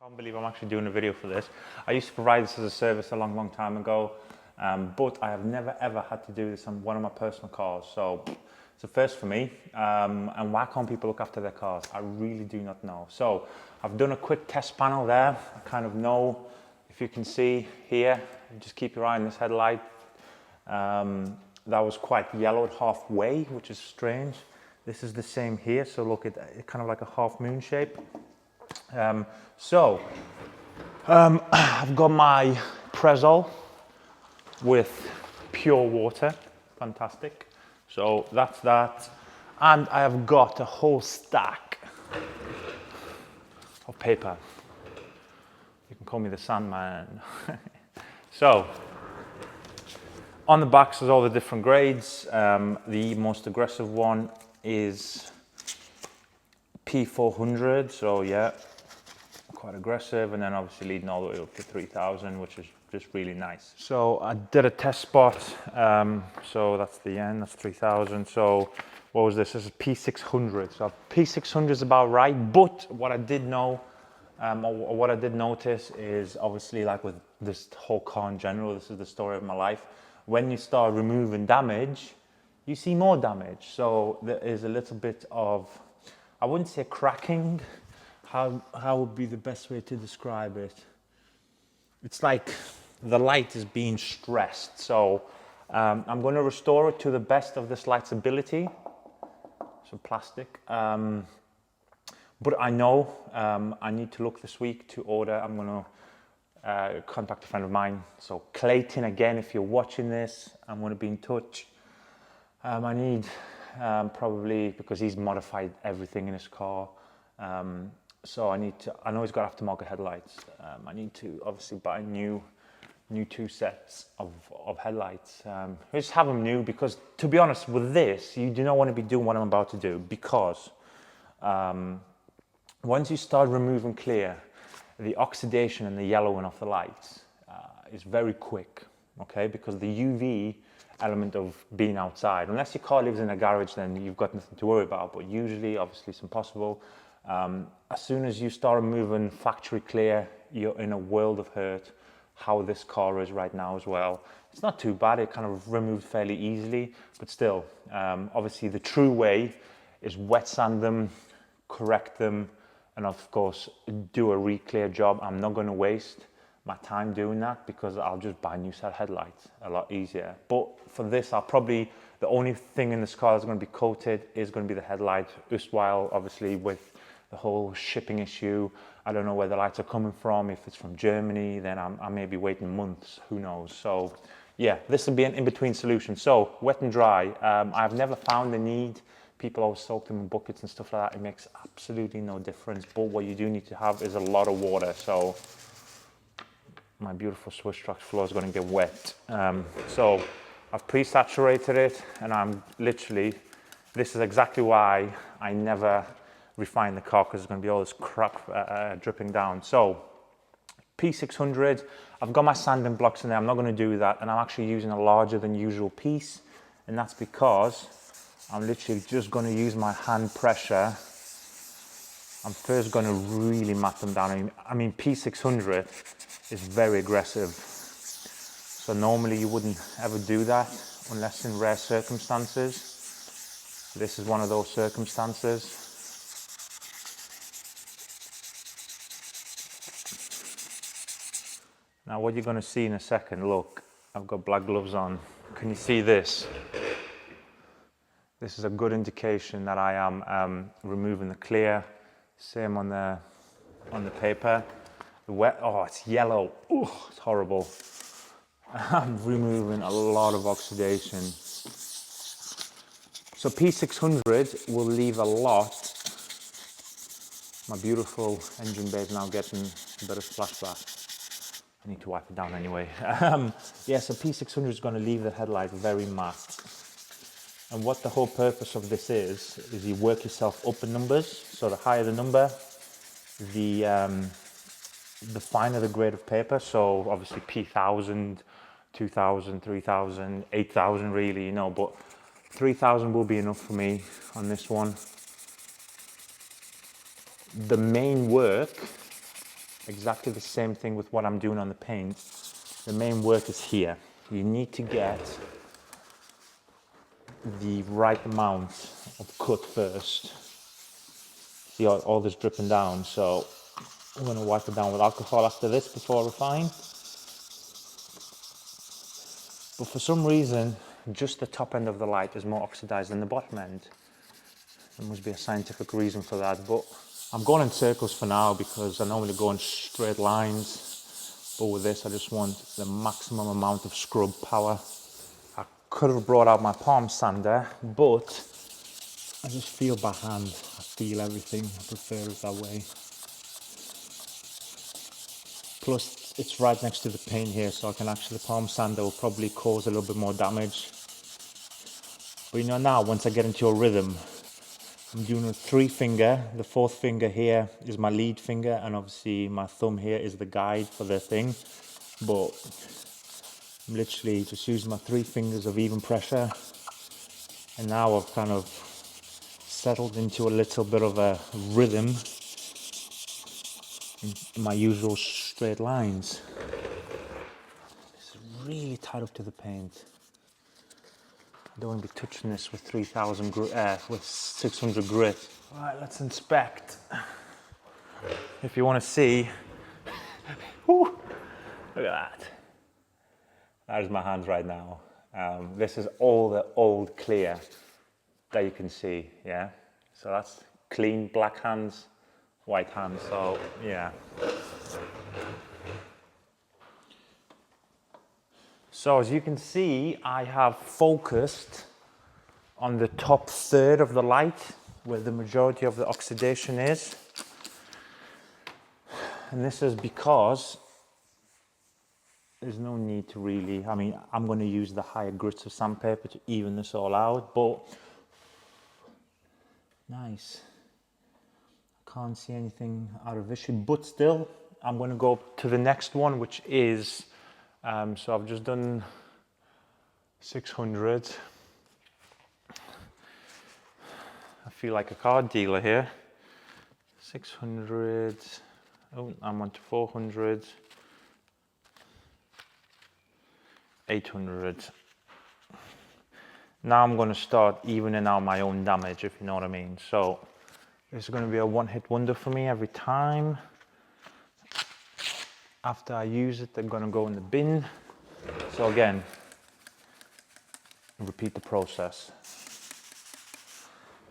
I can't believe I'm actually doing a video for this. I used to provide this as a service a long time ago, but I have never ever had to do this on one of my personal cars. So it's a first for me. And why can't people look after their cars? I really do not know. So I've done a quick test panel there. I kind of know, if you can see here, just keep your eye on this headlight. That was quite yellowed halfway, which is strange. This is the same here, so look, it's kind of like a half moon shape. I've got my Prezol with pure water, fantastic. So that's that. And I have got a whole stack of paper. You can call me the Sandman. So, on the backs there's all the different grades. The most aggressive one is P400, so yeah, quite aggressive, and then obviously leading all the way up to 3000, which is just really nice. So I did a test spot, so that's the end, that's 3000. So what was this? This is P600, so P600 is about right, but what I did know, or what I did notice is, obviously, like with this whole car in general, this is the story of my life, when you start removing damage, you see more damage. So there is a little bit of, I wouldn't say cracking, how would be the best way to describe it? It's like the light is being stressed. So I'm going to restore it to the best of this light's ability. Some plastic. But I know I need to look this week to order. I'm going to contact a friend of mine. So Clayton, again, if you're watching this, I'm going to be in touch. I need probably, because he's modified everything in his car. So I know he's got aftermarket headlights. I need to obviously buy new 2 sets of headlights. Just have them new, because to be honest with this, you do not want to be doing what I'm about to do, because once you start removing clear, the oxidation and the yellowing of the lights is very quick, okay? Because the UV element of being outside, unless your car lives in a garage, then you've got nothing to worry about, but usually, obviously, it's impossible. As soon as you start removing factory clear, you're in a world of hurt. How this car is right now as well. It's not too bad, it kind of removed fairly easily, but still, obviously the true way is wet sand them, correct them, and of course do a re-clear job. I'm not going to waste my time doing that, because I'll just buy a new set of headlights, a lot easier. But for this, the only thing in this car that's going to be coated is going to be the headlight. While obviously with the whole shipping issue, I don't know where the lights are coming from. If it's from Germany, then I may be waiting months, who knows. So yeah, this will be an in-between solution. So wet and dry, I've never found the need. People always soak them in buckets and stuff like that. It makes absolutely no difference. But what you do need to have is a lot of water. So my beautiful Swiss truck floor is going to get wet. So I've pre-saturated it, and I'm literally, this is exactly why I never refine the car, because there's going to be all this crap dripping down. So P600, I've got my sanding blocks in there. I'm not going to do that, and I'm actually using a larger than usual piece, and that's because I'm literally just going to use my hand pressure. I'm first going to really mat them down. I mean, P600 is very aggressive, so normally you wouldn't ever do that unless in rare circumstances. This is one of those circumstances. Now what you're going to see in a second, look, I've got black gloves on. Can you see this? This is a good indication that I am removing the clear. Same on the paper. The wet, oh, it's yellow. Oh, it's horrible. I'm removing a lot of oxidation. So P600 will leave a lot. My beautiful engine bay is now getting a bit of splashback. I need to wipe it down anyway. Yeah, so P600 is going to leave the headlight very matte. And what the whole purpose of this is you work yourself up in numbers. So the higher the number, the finer the grade of paper. So obviously P1000, 2000, 3000, 8000 really, you know, but 3000 will be enough for me on this one. The main work exactly the same thing with what I'm doing on the paint. The main work is here. You need to get the right amount of cut first. See all this dripping down, so I'm going to wipe it down with alcohol after this before I refine. But for some reason, just the top end of the light is more oxidized than the bottom end. There must be a scientific reason for that, but I'm going in circles for now because I normally go in straight lines. But with this, I just want the maximum amount of scrub power. I could have brought out my palm sander, but I just feel by hand. I feel everything. I prefer it that way. Plus, it's right next to the paint here, so I can actually, the palm sander will probably cause a little bit more damage. But you know, now once I get into a rhythm, I'm doing a 3 finger. The 4th finger here is my lead finger, and obviously my thumb here is the guide for the thing. But I'm literally just using my 3 fingers of even pressure, and now I've kind of settled into a little bit of a rhythm in my usual straight lines. It's really tied up to the paint. I don't want to be touching this with 600 grit. All right, let's inspect. If you want to see, whoo, look at that. There's my hands right now. This is all the old clear that you can see, yeah? So that's clean black hands, white hands, so yeah. So as you can see, I have focused on the top third of the light where the majority of the oxidation is. And this is because there's no need to really, I mean, I'm going to use the higher grits of sandpaper to even this all out, but nice. I can't see anything out of issue, but still, I'm going to go to the next one, which is, so I've just done 600. I feel like a car dealer here. 600, oh, I'm on to 400. 800. Now I'm going to start evening out my own damage, if you know what I mean. So this is going to be a one-hit wonder for me every time. After I use it, they're going to go in the bin. So again, repeat the process.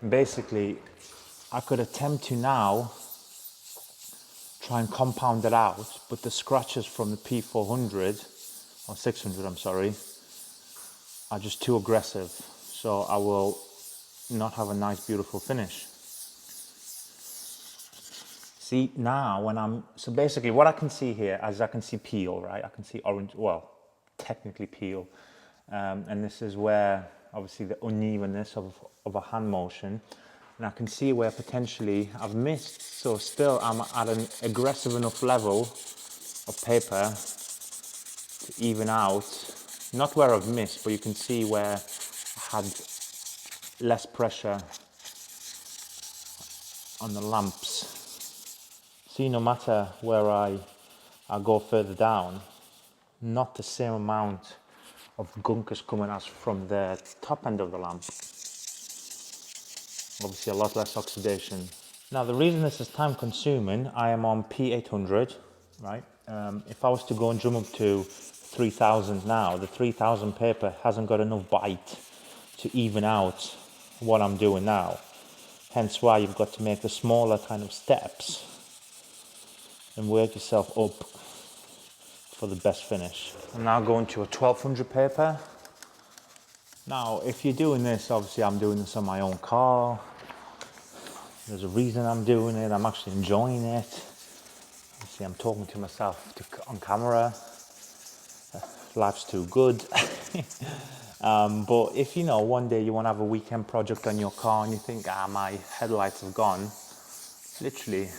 Basically, I could attempt to now try and compound it out, but the scratches from the P400 or 600, I'm sorry, are just too aggressive. So I will not have a nice, beautiful finish. See, now when so basically what I can see here, as I can see peel, right? I can see orange, well, technically peel. And this is where, obviously, the unevenness of a hand motion. And I can see where potentially I've missed. So still I'm at an aggressive enough level of paper to even out, not where I've missed, but you can see where I had less pressure on the lamps. See, no matter where I go further down, not the same amount of gunk is coming as from the top end of the lamp. Obviously a lot less oxidation. Now the reason this is time consuming, I am on P800, right? If I was to go and jump up to 3000 now, the 3000 paper hasn't got enough bite to even out what I'm doing now. Hence why you've got to make the smaller kind of steps and work yourself up for the best finish. I'm now going to a 1200 paper. Now, if you're doing this, obviously I'm doing this on my own car. There's a reason I'm doing it. I'm actually enjoying it. See, I'm talking to myself on camera. Life's too good. But if, you know, one day you want to have a weekend project on your car and you think, my headlights have gone, literally,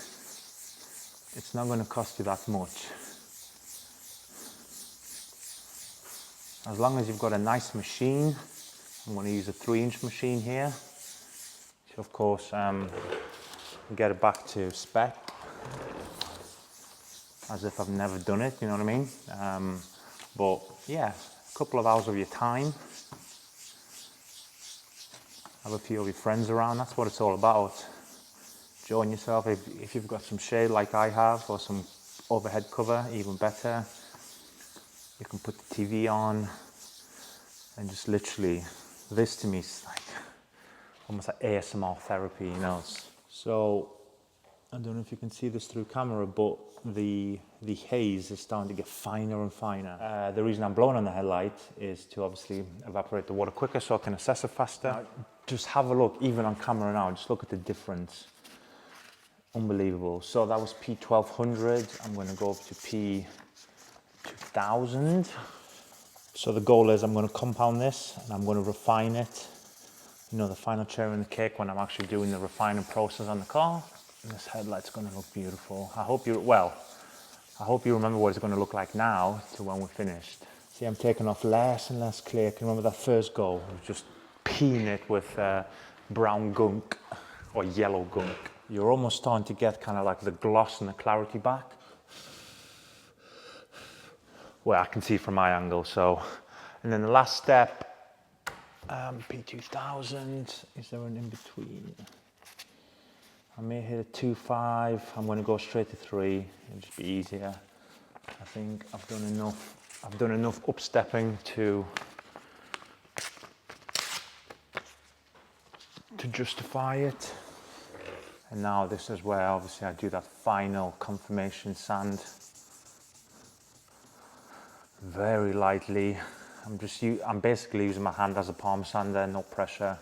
it's not going to cost you that much. As long as you've got a nice machine, I'm going to use a 3-inch machine here. So of course, get it back to spec. as if I've never done it, you know what I mean? But yeah, a couple of hours of your time. Have a few of your friends around, that's what it's all about. Join yourself if you've got some shade like I have, or some overhead cover, even better. You can put the TV on and just literally, this to me is like almost like ASMR therapy, you know. So I don't know if you can see this through camera, but the haze is starting to get finer and finer. The reason I'm blowing on the headlight is to obviously evaporate the water quicker so I can assess it faster. Now, just have a look, even on camera now, just look at the difference. Unbelievable. So that was P1200. I'm going to go up to P2000. So the goal is I'm going to compound this and I'm going to refine it. You know, the final cherry on the cake when I'm actually doing the refining process on the car. And this headlight's going to look beautiful. I hope you remember what it's going to look like now to when we're finished. See, I'm taking off less and less clear. Can you remember that first go? I was just peeing it with brown gunk or yellow gunk. You're almost starting to get kind of like the gloss and the clarity back. Well, I can see from my angle, so. And then the last step, P2000, is there an in-between? I may hit a 2.5, I'm going to go straight to 3, it'll just be easier. I think I've done enough upstepping to justify it. And now this is where obviously I do that final confirmation sand. Very lightly. I'm basically using my hand as a palm sander, no pressure.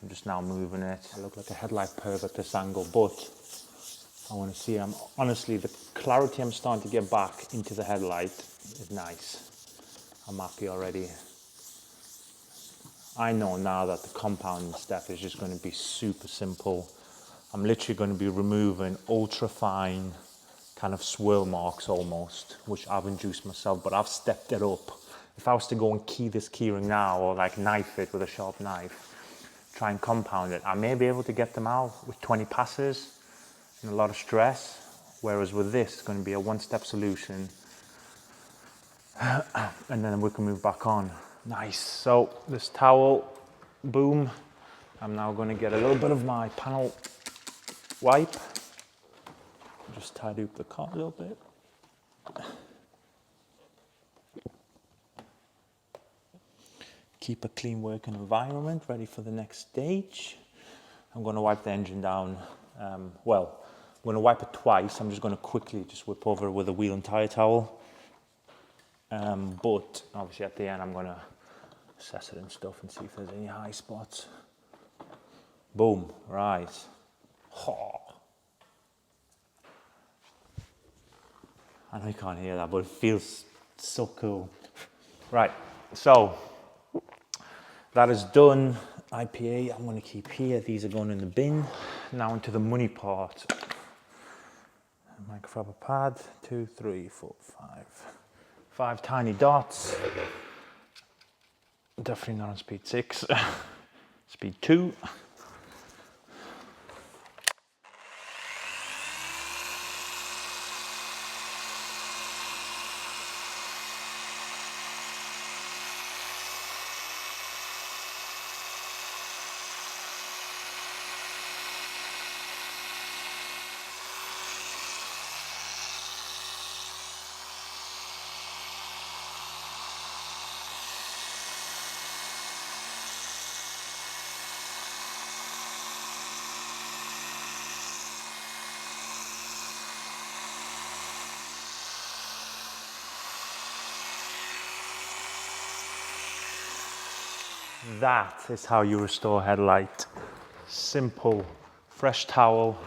I'm just now moving it. I look like a headlight perv at this angle, but I want to see, honestly, the clarity I'm starting to get back into the headlight is nice. I'm happy already. I know now that the compounding step is just going to be super simple. I'm literally going to be removing ultra fine kind of swirl marks almost, which I've induced myself, but I've stepped it up. If I was to go and key this keyring now, or like knife it with a sharp knife, try and compound it, I may be able to get them out with 20 passes and a lot of stress, whereas with this, it's going to be a one-step solution, and then we can move back on. Nice. So this towel, boom. I'm now going to get a little bit of my panel wipe. Just tidy up the car a little bit. Keep a clean working environment, ready for the next stage. I'm going to wipe the engine down. Well, I'm going to wipe it twice. I'm just going to quickly just whip over it with a wheel and tire towel. But obviously at the end, I'm going to assess it and stuff and see if there's any high spots. Boom, right. Oh. I know you can't hear that, but it feels so cool. Right, so that is done. IPA, I'm going to keep here. These are going in the bin. Now into the money part. Microfiber pad, 2, 3, 4, 5. 5 tiny dots. Definitely not on speed 6. Speed 2. That is how you restore headlight. Simple, fresh towel,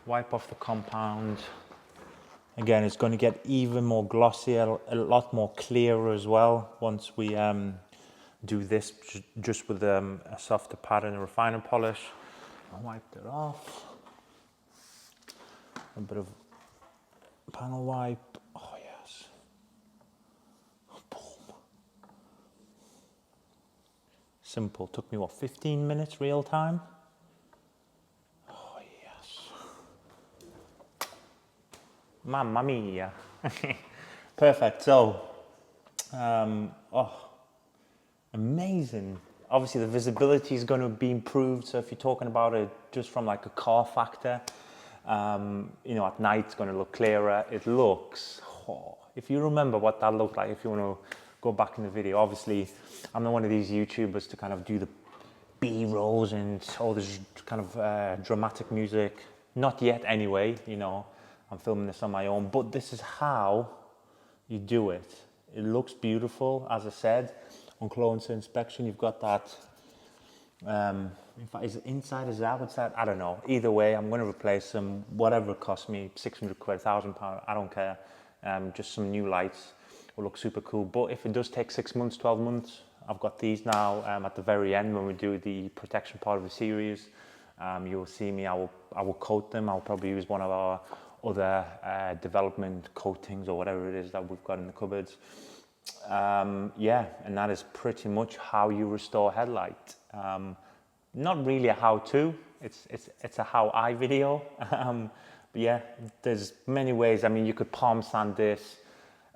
wipe off the compound. Again, it's going to get even more glossy, a lot more clearer as well once we do this just with a softer pad and a refiner polish. I wiped it off. A bit of panel wipe. Oh yes. Boom. Simple. Took me what, 15 minutes real time? Oh yes. Mamma mia. Perfect. So, amazing. Obviously the visibility is going to be improved. So if you're talking about it just from like a car factor, you know, at night it's going to look clearer. It looks, if you remember what that looked like, if you want to go back in the video, obviously I'm not one of these YouTubers to kind of do the B-rolls and all this kind of dramatic music. Not yet anyway, you know, I'm filming this on my own, but this is how you do it. It looks beautiful, as I said. On closer inspection, you've got that, in fact, is it inside, is it outside? I don't know. Either way, I'm going to replace them, whatever it costs me, 600 quid, £1,000, I don't care. Just some new lights will look super cool. But if it does take 6 months, 12 months, I've got these now at the very end when we do the protection part of the series. You'll see me, I will coat them. I'll probably use one of our other development coatings or whatever it is that we've got in the cupboards. Yeah, and that is pretty much how you restore Headlight. Not really a how-to, it's a how-I video. But yeah, there's many ways. I mean, you could palm sand this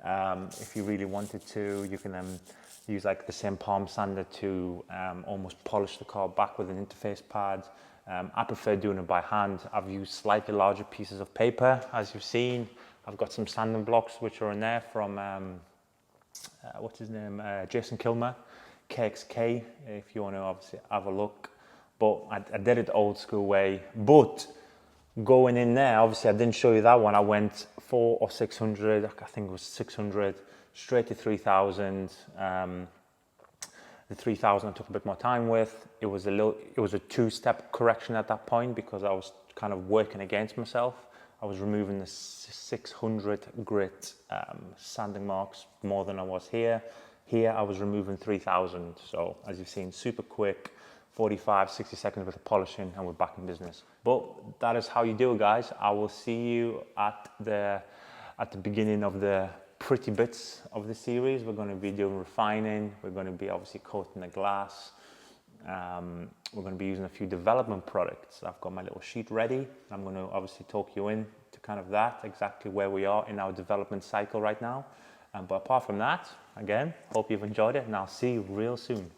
if you really wanted to. You can use like the same palm sander to almost polish the car back with an interface pad. I prefer doing it by hand. I've used slightly larger pieces of paper, as you've seen. I've got some sanding blocks which are in there from what's his name, Jason Kilmer, KXK, if you want to obviously have a look. But I did it the old school way. But going in there, obviously I didn't show you that one. I went 400 or 600, I think it was 600, straight to 3000. The 3000 I took a bit more time with. It was a two-step correction at that point because I was kind of working against myself. I was removing the 600 grit sanding marks more than I was here. Here I was removing 3000. So as you've seen, super quick, 45, 60 seconds with the polishing and we're back in business. But that is how you do it, guys. I will see you at the beginning of the pretty bits of the series. We're going to be doing refining. We're going to be obviously coating the glass. We're going to be using a few development products. I've got my little sheet ready. I'm going to obviously talk you in to kind of that, exactly where we are in our development cycle right now. But apart from that, again, hope you've enjoyed it and I'll see you real soon.